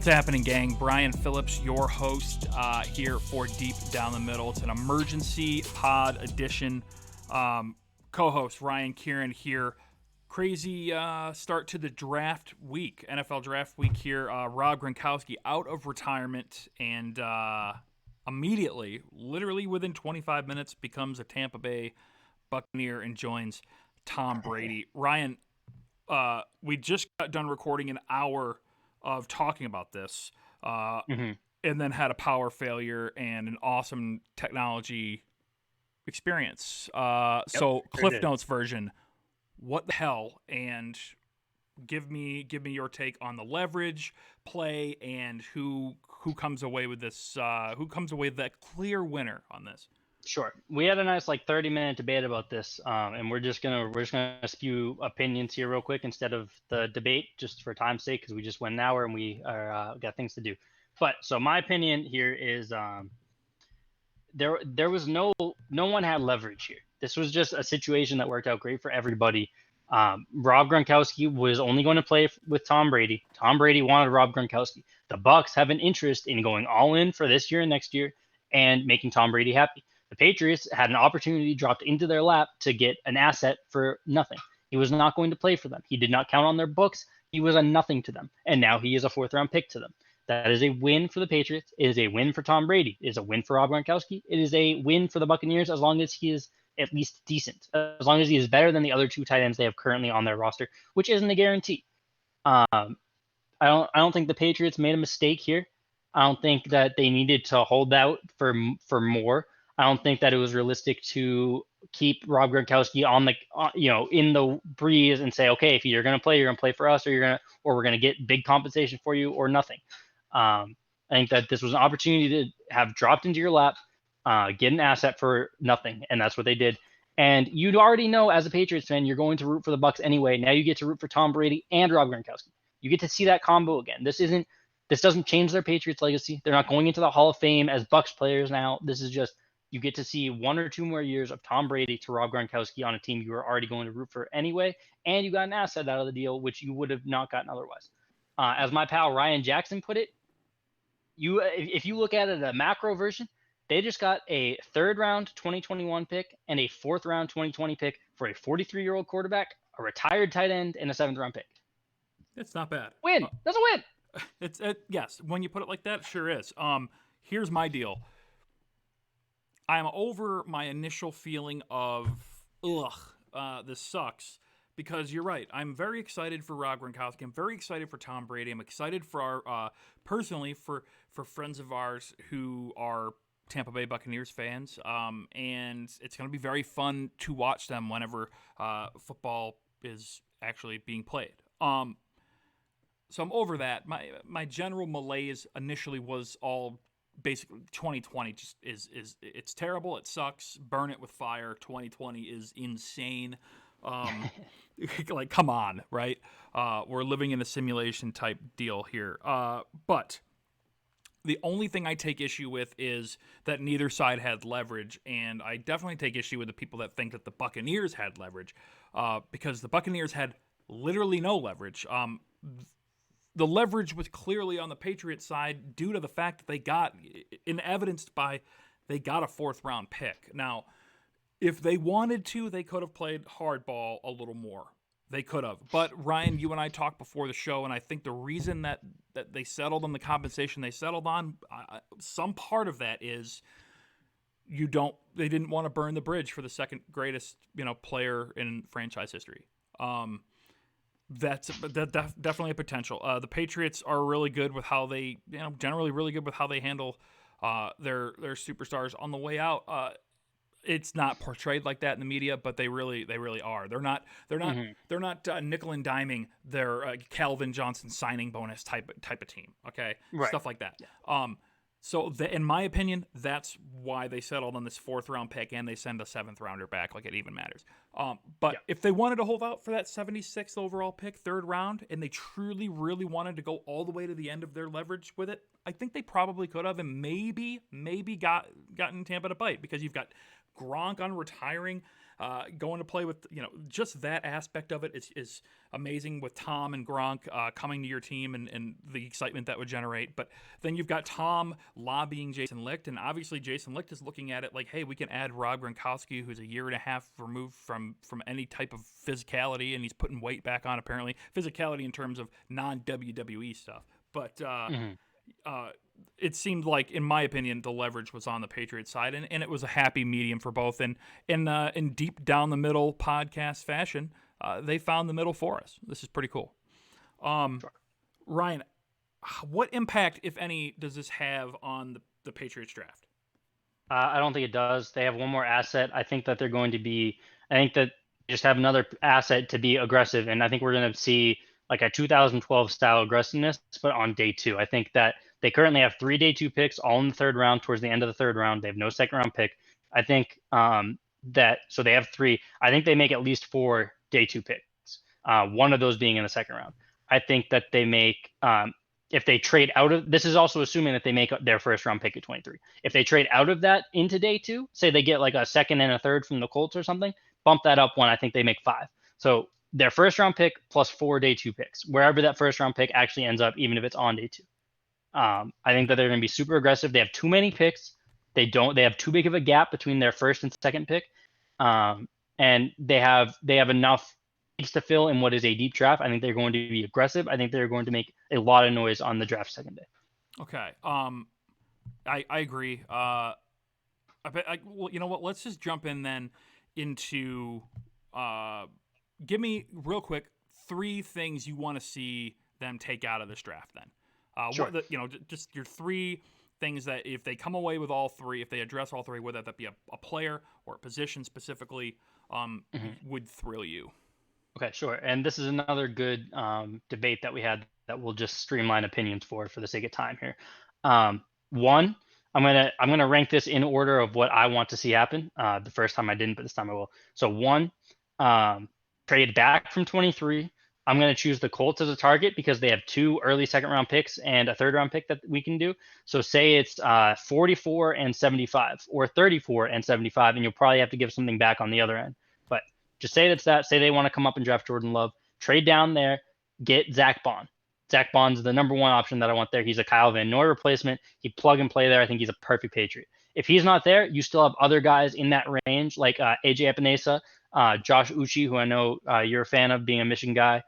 What's happening, gang? Brian Phillips, your host here for Deep Down the Middle. It's an emergency pod edition. Co-host Ryan Kieran here. Crazy start to the draft week, NFL draft week here. Rob Gronkowski out of retirement and immediately, literally within 25 minutes, becomes a Tampa Bay Buccaneer and joins Tom Brady. Ryan, we just got done recording an hour of talking about this, and then had a power failure and an awesome technology experience. So Cliff Notes version, what the hell? And give me your take on the leverage play and who comes away with this. Who comes away with that clear winner on this? Sure. We had a nice 30-minute debate about this, and we're just gonna spew opinions here real quick instead of the debate, just for time's sake, because we just went an hour and we are got things to do. But so my opinion here is there was no one had leverage here. This was just a situation that worked out great for everybody. Rob Gronkowski was only going to play with Tom Brady. Tom Brady wanted Rob Gronkowski. The Bucs have an interest in going all in for this year and next year and making Tom Brady happy. The Patriots had an opportunity dropped into their lap to get an asset for nothing. He was not going to play for them. He did not count on their books. He was a nothing to them. And now he is a fourth-round pick to them. That is a win for the Patriots. It is a win for Tom Brady. It is a win for Rob Gronkowski. It is a win for the Buccaneers as long as he is at least decent, as long as he is better than the other two tight ends they have currently on their roster, which isn't a guarantee. I don't think the Patriots made a mistake here. I don't think that they needed to hold out for more. I don't think that it was realistic to keep Rob Gronkowski on the in the breeze and say, okay, if you're going to play for us, or we're going to get big compensation for you, or nothing. I think that this was an opportunity to have dropped into your lap, get an asset for nothing, and that's what they did. And you'd already know, as a Patriots fan, you're going to root for the Bucs anyway. Now you get to root for Tom Brady and Rob Gronkowski. You get to see that combo again. This doesn't change their Patriots legacy. They're not going into the Hall of Fame as Bucs players now. This is just, you get to see 1 or 2 more years of Tom Brady to Rob Gronkowski on a team you were already going to root for anyway, and you got an asset out of the deal, which you would have not gotten otherwise. As my pal Ryan Jackson put it, if you look at it, a macro version, they just got a 3rd-round 2021 pick and a 4th-round 2020 pick for a 43-year-old quarterback, a retired tight end, and a 7th-round pick. It's not bad. Win. That's a win. It's yes. When you put it like that, it sure is. Here's my deal. I'm over my initial feeling of, this sucks, because you're right. I'm very excited for Rob Gronkowski. I'm very excited for Tom Brady. I'm excited for our, personally, for friends of ours who are Tampa Bay Buccaneers fans. And it's going to be very fun to watch them whenever football is actually being played. So I'm over that. My general malaise initially was all basically 2020 just is it's terrible. It sucks. Burn it with fire. 2020 is insane. Like, come on, right? We're living in a simulation type deal here. But the only thing I take issue with is that neither side had leverage, and I definitely take issue with the people that think that the Buccaneers had leverage, because the Buccaneers had literally no leverage. The leverage was clearly on the Patriots side due to the fact that they got, evidenced by, they got a 4th-round pick. Now, if they wanted to, they could have played hardball a little more. They could have. But, Ryan, you and I talked before the show, and I think the reason that they settled on the compensation they settled on, some part of that is they didn't want to burn the bridge for the second greatest, player in franchise history. That's definitely a potential. The Patriots are really good with how they, generally really good with how they handle their superstars on the way out. It's not portrayed like that in the media, but they really are. They're not nickel and diming their Calvin Johnson signing bonus type of team. Okay, right. Stuff like that. Yeah. So in my opinion, that's why they settled on this 4th-round pick, and they send a 7th-rounder back, like it even matters. But if they wanted to hold out for that 76th overall pick, 3rd round, and they truly, really wanted to go all the way to the end of their leverage with it, I think they probably could have, and maybe gotten Tampa to bite, because you've got Gronk on retiring, going to play with, just that aspect of it is amazing with Tom and Gronk coming to your team and the excitement that would generate. But then you've got Tom lobbying Jason Licht, and obviously Jason Licht is looking at it like, hey, we can add Rob Gronkowski, who's a year and a half removed from any type of physicality, and he's putting weight back on, apparently. Physicality in terms of non-WWE stuff. But it seemed like, in my opinion, the leverage was on the Patriots side, and it was a happy medium for both. And in deep down the middle podcast fashion, they found the middle for us. This is pretty cool. Sure. Ryan, what impact, if any, does this have on the Patriots draft? I don't think it does. They have one more asset. I think that they're going to be. I think that they just have another asset to be aggressive, and I think we're going to see like a 2012 style aggressiveness, but on day 2. I think that they currently have 3 day 2 picks, all in the 3rd round. Towards the end of the 3rd round, they have no 2nd round pick. I think so they have 3. I think they make at least 4 day 2 picks. One of those being in the 2nd round. I think that they make if they trade out of this is also assuming that they make their 1st round pick at 23. If they trade out of that into day 2, say they get like a 2nd and a 3rd from the Colts or something, bump that up one. I think they make 5. So their 1st round pick plus 4 day 2 picks, wherever that 1st round pick actually ends up, even if it's on day 2. I think that they're going to be super aggressive. They have too many picks. They have too big of a gap between their 1st and 2nd pick. And they have enough needs to fill in what is a deep draft. I think they're going to be aggressive. I think they're going to make a lot of noise on the draft 2nd day. Okay. I agree. Well, you know what? Let's just jump in then into give me real quick 3 things you want to see them take out of this draft. Then, Sure. Just your 3 things that if they come away with all 3, if they address all 3, whether that be a player or a position specifically, would thrill you. Okay, sure. And this is another good debate that we had that we'll just streamline opinions for the sake of time here. One, I'm gonna rank this in order of what I want to see happen. The first time I didn't, but this time I will. So 1, trade back from 23. I'm going to choose the Colts as a target because they have 2 early 2nd round picks and a 3rd round pick that we can do. So say it's 44 and 75 or 34 and 75, and you'll probably have to give something back on the other end. But just say that's that. Say they want to come up and draft Jordan Love. Trade down there, get Zach Bond. Zach Bond's the number 1 option that I want there. He's a Kyle Van Noy replacement. He plug and play there. I think he's a perfect Patriot. If he's not there, you still have other guys in that range like AJ Epinesa, Josh Uche, who I know you're a fan of being a Michigan guy,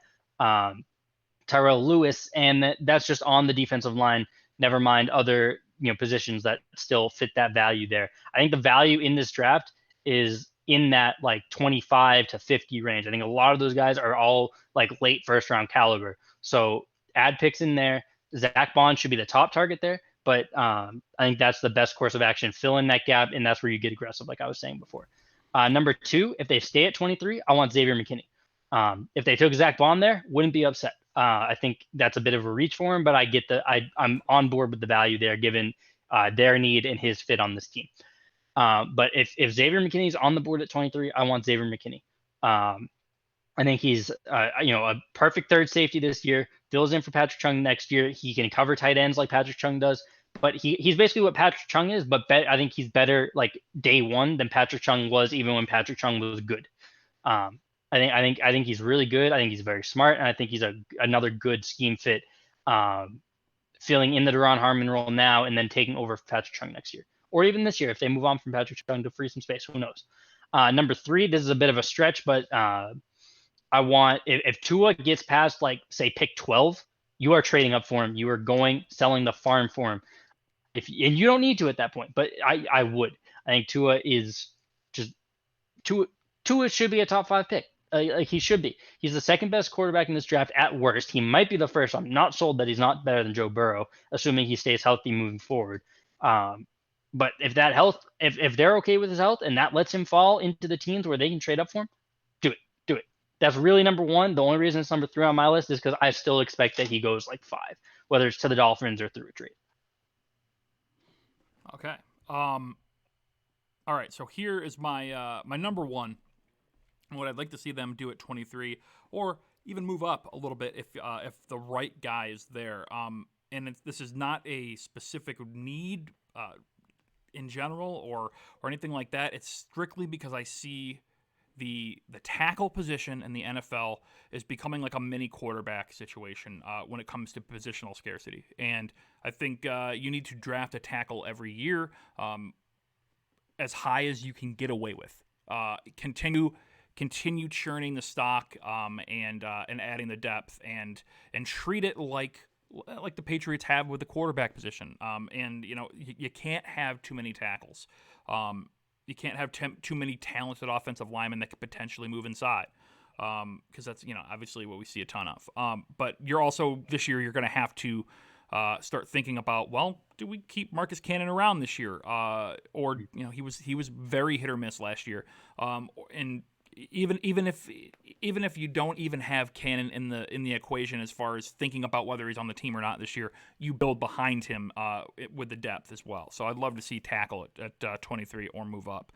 Tyrell Lewis, and that's just on the defensive line. Never mind other positions that still fit that value there. I think the value in this draft is in that like 25 to 50 range. I think a lot of those guys are all like late 1st round caliber. So add picks in there. Zach Bond should be the top target there, but I think that's the best course of action. Fill in that gap, and that's where you get aggressive, like I was saying before. Number 2, if they stay at 23, I want Xavier McKinney. If they took Zach Bond there, wouldn't be upset. I think that's a bit of a reach for him, but I get I'm on board with the value there given their need and his fit on this team. But if Xavier McKinney's on the board at 23, I want Xavier McKinney. I think he's a perfect 3rd safety this year. Fills in for Patrick Chung next year. He can cover tight ends like Patrick Chung does. But he's basically what Patrick Chung is. But I think he's better like day 1 than Patrick Chung was, even when Patrick Chung was good. I think he's really good. I think he's very smart, and I think he's another good scheme fit, filling in the Deron Harmon role now and then taking over for Patrick Chung next year, or even this year if they move on from Patrick Chung to free some space. Who knows? Number 3, this is a bit of a stretch, but I want if Tua gets past like say pick 12, you are trading up for him. You are selling the farm for him. And you don't need to at that point, but I would. I think Tua is just Tua should be a top 5 pick. Like he should be. He's the 2nd best quarterback in this draft at worst. He might be the 1st. I'm not sold that he's not better than Joe Burrow, assuming he stays healthy moving forward. But if they're okay with his health and that lets him fall into the teams where they can trade up for him, do it. That's really number 1. The only reason it's number 3 on my list is because I still expect that he goes like 5, whether it's to the Dolphins or through a trade. Okay. All right. So here is my my number 1. What I'd like to see them do at 23, or even move up a little bit if the right guy is there. And this is not a specific need in general or anything like that. It's strictly because I see the tackle position in the NFL is becoming like a mini quarterback situation when it comes to positional scarcity. And I think you need to draft a tackle every year, as high as you can get away with. Continue churning the stock, and adding the depth, and treat it like the Patriots have with the quarterback position. And you can't have too many tackles. You can't have too many talented offensive linemen that could potentially move inside, because that's obviously what we see a ton of. But you're also this year you're going to have to start thinking about, well, do we keep Marcus Cannon around this year? Or he was very hit or miss last year. And even if you don't even have Cannon in the equation as far as thinking about whether he's on the team or not this year, you build behind him with the depth as well. So I'd love to see tackle at 23 or move up.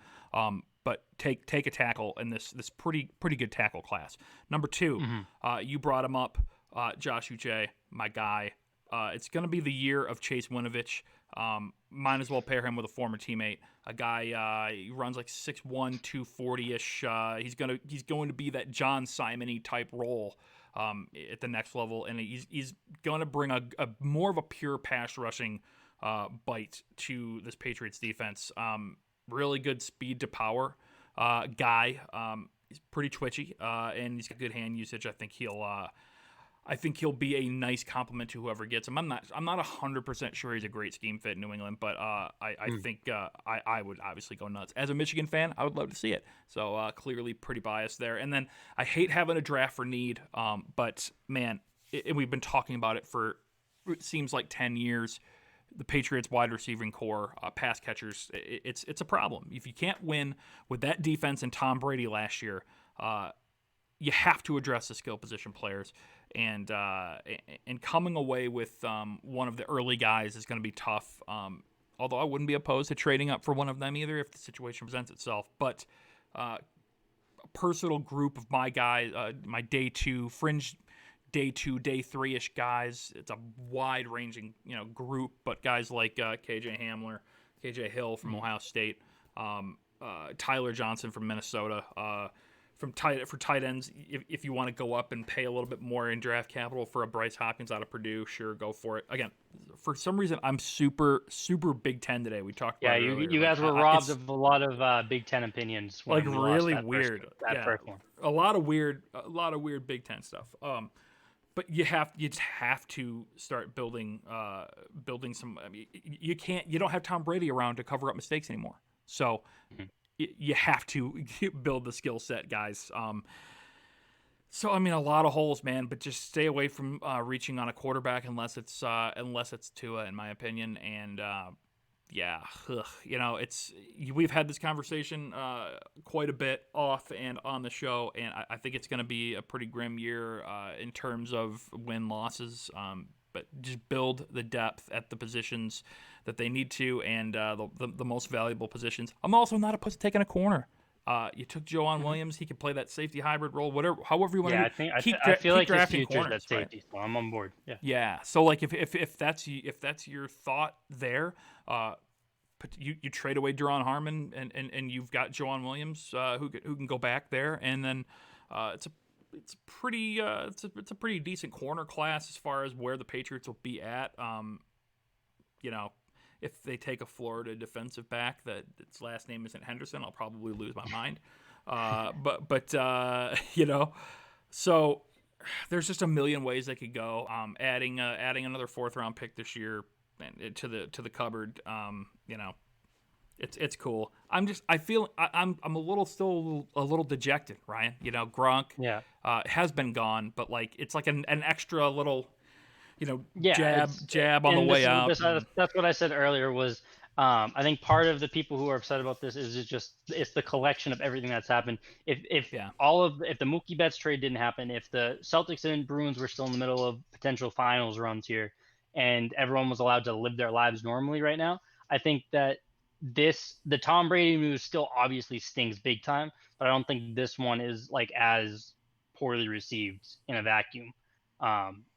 But take a tackle in this pretty good tackle class. Number 2, you brought him up, Josh Uche, my guy. It's going to be the year of Chase Winovich. Might as well pair him with a former teammate, a guy he runs like 6'1", 240-ish. He's going to be that John Simon-y type role at the next level, and he's going to bring a more of a pure pass rushing bite to this Patriots defense. Really good speed to power guy. He's pretty twitchy, and he's got good hand usage. I think he'll be a nice compliment to whoever gets him. I'm not 100% sure he's a great scheme fit in New England, but I think I would obviously go nuts. As a Michigan fan, I would love to see it. So clearly pretty biased there. And then I hate having a draft for need, but man, we've been talking about it for, it seems like 10 years. The Patriots wide receiving core, pass catchers, it's a problem. If you can't win with that defense and Tom Brady last year, you have to address the skill position players. And coming away with one of the early guys is going to be tough. Although I wouldn't be opposed to trading up for one of them either if the situation presents itself. But a personal group of my guys, my day 2, fringe day 2, day 3-ish guys. It's a wide-ranging group, but guys like KJ Hamler, KJ Hill from Ohio State, Tyler Johnson from Minnesota. For tight ends, if you want to go up and pay a little bit more in draft capital for a Bryce Hopkins out of Purdue, sure, go for it. Again, for some reason, I'm super Big Ten today. We talked about it earlier. You guys were robbed of a lot of Big Ten opinions. When we really lost weird. First one. A lot of weird Big Ten stuff. But you have to start building some. I mean, you don't have Tom Brady around to cover up mistakes anymore. So. You have to build the skill set, guys. So I mean, a lot of holes, man. But just stay away from reaching on a quarterback unless it's Tua, in my opinion. And we've had this conversation quite a bit off and on the show, and I think it's going to be a pretty grim year in terms of win losses. But just build the depth at the positions that they need to, and the most valuable positions. I'm also not opposed to taking a corner. You took Joanne Williams; he can play that safety hybrid role, however you want to. I feel like his future is corners, that safety, right? So I'm on board. Yeah. Yeah. So like if that's your thought there, you trade away Deron Harmon and you've got Joanne Williams who can go back there, and then it's a pretty decent corner class as far as where the Patriots will be at. If they take a Florida defensive back that its last name isn't Henderson, I'll probably lose my mind. So there's just a million ways they could go. Adding another 4th round pick this year to the cupboard. It's cool. I'm a little dejected, Ryan. Gronk has been gone, but like it's like an extra little jab on the way out. That's what I said earlier was I think part of the people who are upset about this is it's the collection of everything that's happened. If the Mookie Betts trade didn't happen, if the Celtics and Bruins were still in the middle of potential finals runs here, and everyone was allowed to live their lives normally right now, I think that the Tom Brady news still obviously stings big time, but I don't think this one is like as poorly received in a vacuum.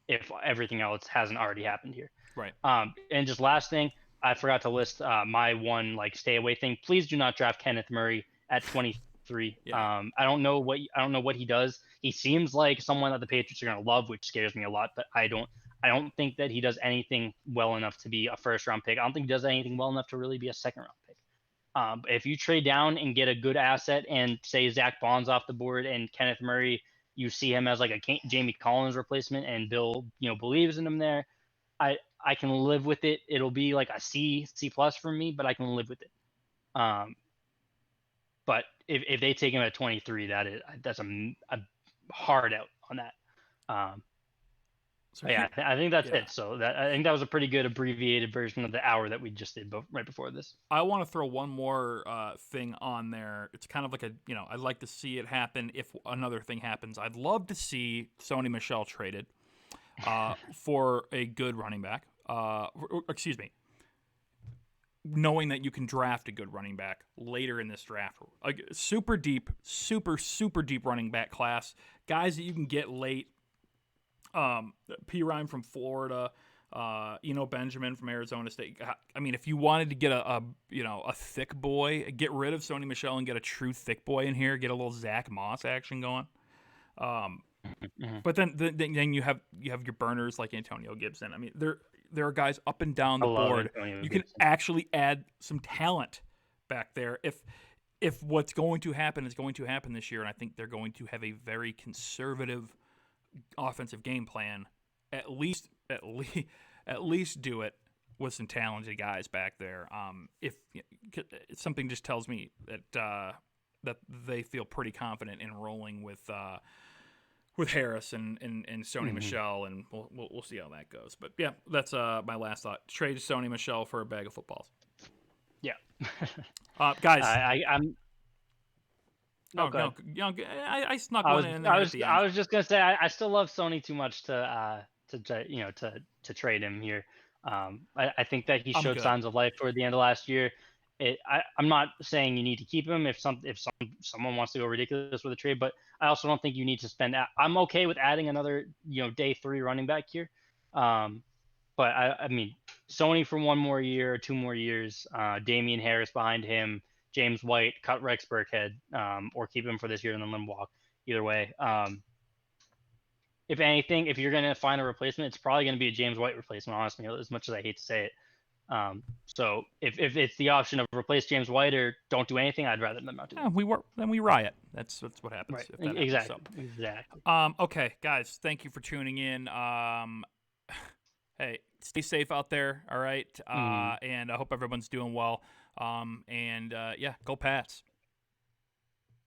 If everything else hasn't already happened here. Right. And just last thing, I forgot to list my one like stay away thing. Please do not draft Kenneth Murray at 23. Yeah. I don't know what he does. He seems like someone that the Patriots are going to love, which scares me a lot. But I don't think that he does anything well enough to be a first round pick. I don't think he does anything well enough to really be a second round pick. If you trade down and get a good asset and say Zach Bond's off the board and Kenneth Murray, you see him as like a Jamie Collins replacement, and Bill, believes in him there. I can live with it. It'll be like a C plus for me, but I can live with it. But if they take him at 23, that's a hard out on that. So yeah, I think that's yeah. it. So I think that was a pretty good abbreviated version of the hour that we just did right before this. I want to throw one more thing on there. It's kind of like I'd like to see it happen if another thing happens. I'd love to see Sony Michel traded for a good running back. Excuse me. Knowing that you can draft a good running back later in this draft. Super deep running back class. Guys that you can get late. P. Ryan from Florida, Benjamin from Arizona State. I mean, if you wanted to get a thick boy, get rid of Sony Michel and get a true thick boy in here, get a little Zach Moss action going. But then you have your burners like Antonio Gibson. I mean, there are guys up and down the board. You can actually add some talent back there if what's going to happen is going to happen this year, and I think they're going to have a very conservative offensive game plan. At least do it with some talented guys back there. If something just tells me that they feel pretty confident in rolling with Harris and Sony Michel, and we'll see how that goes. But yeah, that's my last thought. Trade Sony Michel for a bag of footballs. Yeah, guys. I'm. No, I snuck one in there at the end. I was just gonna say I still love Sony too much to trade him here. I think that he showed signs of life toward the end of last year. I'm not saying you need to keep him if someone wants to go ridiculous with a trade, but I also don't think you need to spend. I'm okay with adding another day 3 running back here, but I mean Sony for 1 more year or 2 more years, Damian Harris behind him. James White, cut Rex Burkhead, or keep him for this year and then let him walk. Either way, if anything, if you're going to find a replacement, it's probably going to be a James White replacement, honestly, as much as I hate to say it. So if it's the option of replace James White or don't do anything, I'd rather them not do it. Then we riot. That's what happens. Right. If that exactly. Happens, so. Exactly. Okay, guys, thank you for tuning in. Hey, stay safe out there, all right? And I hope everyone's doing well. Yeah, go Pats.